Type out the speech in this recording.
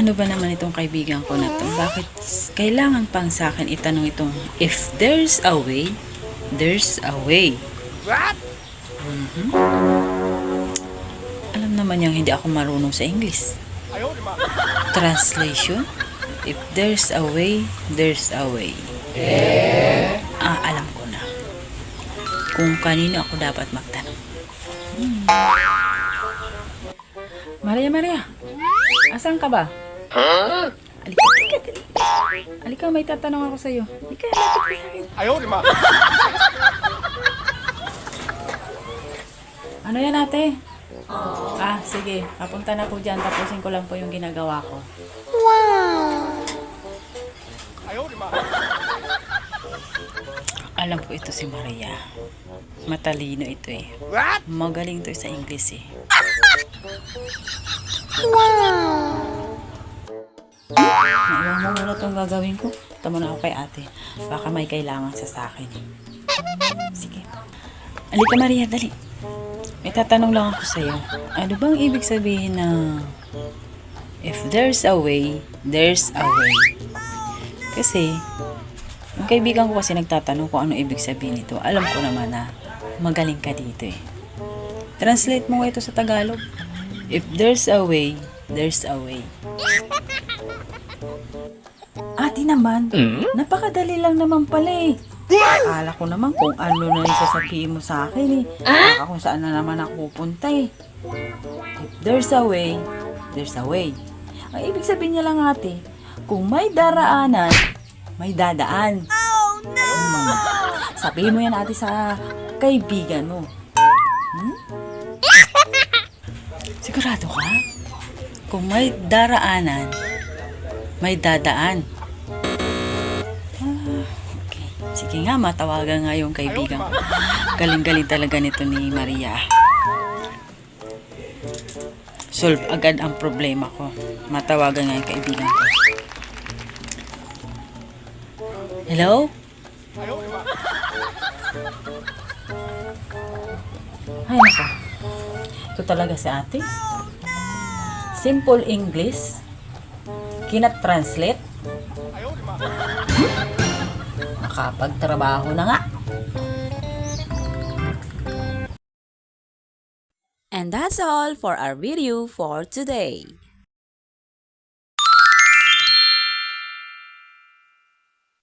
Ano ba naman itong kaibigan ko na to? Bakit kailangan pang sa akin itanong itong if there's a way, there's a way. What? Alam naman niyang hindi ako marunong sa English. Translation? If there's a way, there's a way. Alam ko na. Kung kanino ako dapat magtanong. Maria, asan ka ba? Alika, dali. Alika, may tatanong ako sa'yo. Alika, lapit ka sa'kin. Ano yan, ate? Sige. Papunta na po dyan. Tapusin ko lang po yung ginagawa ko. Alam ko ito si Maria. Matalino ito eh. What? Magaling to sa English eh. Naiwan mo muna itong gagawin ko. Tama na ako kay ate. Baka may kailangan sa akin. Sige. Alika Maria, dali. May tatanong lang ako sa'yo. Ano bang ibig sabihin na if there's a way, there's a way? Kasi, yung kaibigan ko kasi nagtatanong kung ano ibig sabihin nito. Alam ko naman na magaling ka dito eh. Translate mo ito sa Tagalog. If there's a way, there's a way. Ate naman, napakadali lang naman pala eh. Akala ko naman kung ano na yung sasabihin mo sa akin eh. Baka kung saan na naman ako pupunta eh. If there's a way, there's a way. Ang ibig sabihin niya lang ate, kung may daraanan, may dadaan. Oh no! Sabihin mo yan ate sa kaibigan mo. Sigurado ka? Kung may daraanan, may dadaan. Okay. Sige nga, matawagan nga yung kaibigan ko. Galing-galing talaga nito ni Maria. Solve agad ang problema ko. Matawagan nga yung kaibigan ko. Hello? Ay, nako. Ito talaga si ate. Simple English. Cannot translate. Nakapagtrabaho na nga. And that's all for our video for today.